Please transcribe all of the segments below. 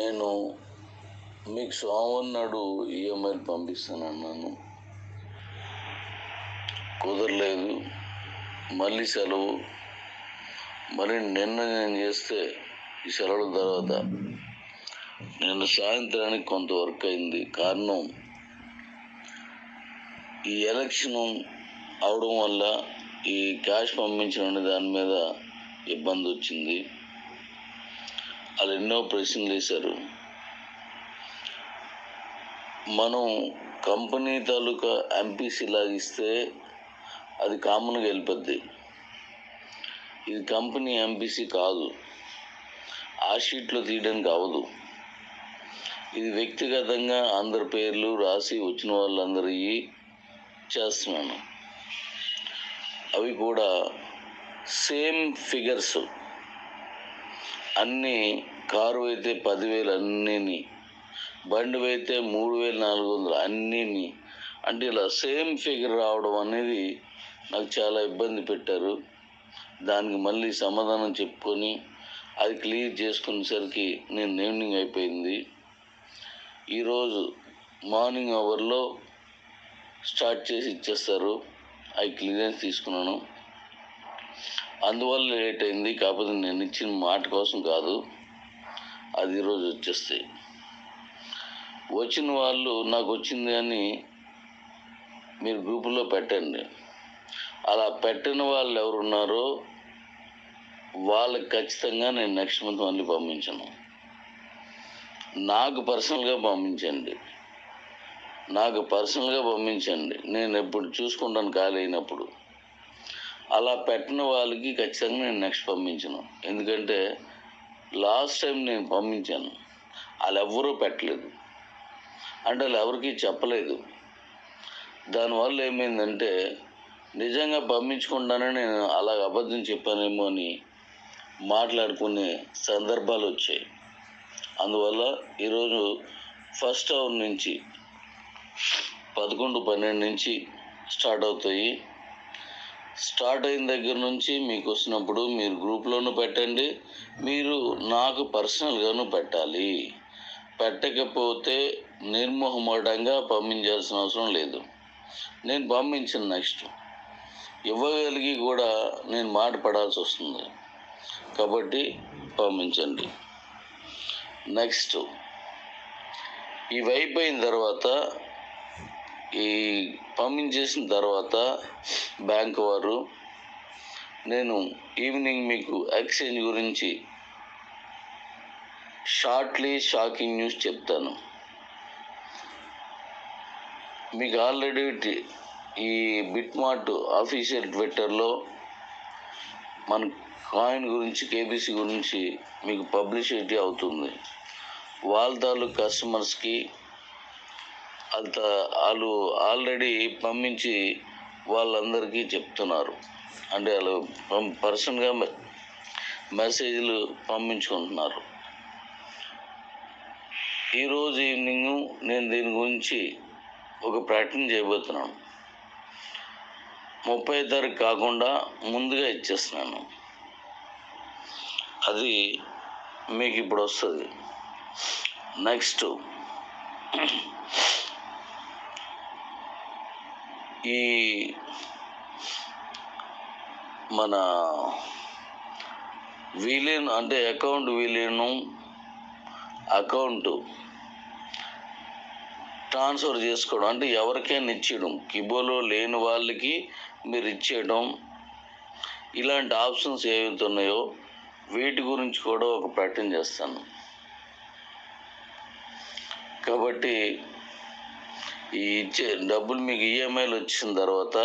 నేను మీకు సోమవారం నాడు ఈఎంఐలు పంపిస్తానన్నాను, కుదరలేదు. మళ్ళీ సెలవు. మరి నిన్న నేను చేస్తే ఈ సెలవుల తర్వాత నిన్న సాయంత్రానికి కొంత వర్క్ అయింది. కారణం ఈ ఎలక్షన్ అవడం వల్ల ఈ క్యాష్ పంపించిన దాని మీద ఇబ్బంది వచ్చింది. వాళ్ళు ఎన్నో ప్రశ్నలు వేశారు. మనం కంపెనీ తాలూకా ఎంపీసీ లాగిస్తే అది కామన్గా వెళ్ళిపోద్ది. ఇది కంపెనీ ఎంపీసీ కాదు, ఆ షీట్లో తీయడానికి అవ్వదు. ఇది వ్యక్తిగతంగా అందరి పేర్లు రాసి వచ్చిన వాళ్ళందరివి చేస్తున్నాను. అవి కూడా సేమ్ ఫిగర్స్ అన్నీ. కారు అయితే 10,000 అన్నీని, బండి అయితే 3,400 అన్నీని. అంటే ఇలా సేమ్ ఫిగర్ రావడం అనేది నాకు చాలా ఇబ్బంది పెట్టారు. దానికి మళ్ళీ సమాధానం చెప్పుకొని అది క్లియర్ చేసుకునేసరికి నేను ఈవినింగ్ అయిపోయింది. ఈరోజు మార్నింగ్ అవర్లో స్టార్ట్ చేసి ఇచ్చేస్తారు. అవి క్లియరెన్స్ తీసుకున్నాను, అందువల్ల లేట్ అయింది. కాకపోతే నేను ఇచ్చిన మాట కోసం కాదు, అది ఈరోజు వచ్చేస్తాయి. వచ్చిన వాళ్ళు నాకు వచ్చింది అని మీరు గ్రూపులో పెట్టండి. అలా పెట్టిన వాళ్ళు ఎవరున్నారో వాళ్ళకి ఖచ్చితంగా నేను నెక్స్ట్ మంత్ మళ్ళీ పంపించను. నాకు పర్సనల్గా పంపించండి. నేను ఎప్పుడు చూసుకుంటాను ఖాళీ అయినప్పుడు. అలా పెట్టిన వాళ్ళకి ఖచ్చితంగా నేను నెక్స్ట్ పంపించను. ఎందుకంటే లాస్ట్ టైం నేను పంపించాను, వాళ్ళు ఎవ్వరూ పెట్టలేదు. అంటే వాళ్ళు ఎవరికి చెప్పలేదు. దానివల్ల ఏమైందంటే నిజంగా పంపించుకుంటానని నేను అలా అబద్ధం చెప్పానేమో అని మాట్లాడుకునే సందర్భాలు వచ్చాయి. అందువల్ల ఈరోజు ఫస్ట్ అవర్ నుంచి 11-12 నుంచి స్టార్ట్ అవుతాయి. స్టార్ట్ అయిన దగ్గర నుంచి మీకు వచ్చినప్పుడు మీరు గ్రూప్లోనూ పెట్టండి, మీరు నాకు పర్సనల్గాను పెట్టాలి. పెట్టకపోతే నిర్మోహమాటంగా పంపించాల్సిన అవసరం లేదు. నేను పంపించను. నెక్స్ట్ ఇవ్వగలిగి కూడా నేను మాట పడాల్సి వస్తుంది. కాబట్టి పంపించండి. నెక్స్ట్ ఇవి అయిపోయిన తర్వాత, ఈ పంపించేసిన తర్వాత బ్యాంక్ వారు నేను ఈవినింగ్ మీకు ఎక్స్చేంజ్ గురించి షాకింగ్ న్యూస్ చెప్తాను. మీకు ఆల్రెడీ ఈ బిట్మార్ట్ ఆఫీషియల్ ట్విట్టర్లో మన కాయిన్ గురించి, కేబీసీ గురించి మీకు పబ్లిసిటీ అవుతుంది. వాళ్ళ తాలూకు కస్టమర్స్కి వాళ్ళు ఆల్రెడీ పంపించి వాళ్ళందరికీ చెప్తున్నారు. అంటే వాళ్ళు పర్సనల్గా మెసేజ్లు పంపించుకుంటున్నారు. ఈరోజు ఈవినింగ్ నేను దీని గురించి ఒక ప్రకటన చేయబోతున్నాను. 30వ తారీఖు కాకుండా ముందుగా ఇచ్చేస్తున్నాను. అది మీకు ఇప్పుడు వస్తుంది. నెక్స్ట్ ఈ మన విలీనం అంటే అకౌంట్ విలీనం, అకౌంట్ ట్రాన్స్ఫర్ చేసుకోవడం, అంటే ఎవరికైనా ఇచ్చేయడం, కిబోలో లేని వాళ్ళకి మీరు ఇచ్చేయడం, ఇలాంటి ఆప్షన్స్ ఏవైతే ఉన్నాయో వీటి గురించి కూడా ఒక ప్రకటన చేస్తాను. కాబట్టి ఈ ఇచ్చే డబ్బులు మీకు ఈఎంఐలు వచ్చిన తర్వాత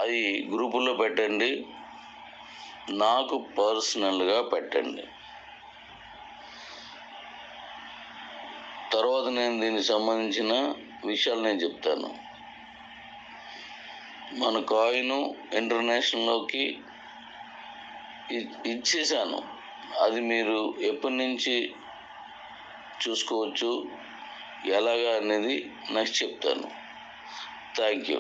అవి గ్రూపుల్లో పెట్టండి, నాకు పర్సనల్గా పెట్టండి. తర్వాత నేను దీనికి సంబంధించిన విషయాలు నేను చెప్తాను. మన కాయిన్ ఇంటర్నేషనల్లోకి ఇచ్చేసాను. అది మీరు ఎప్పటి నుంచి చూసుకోవచ్చు, ఎలాగా అనేది నెక్స్ట్ చెప్తాను. Thank you.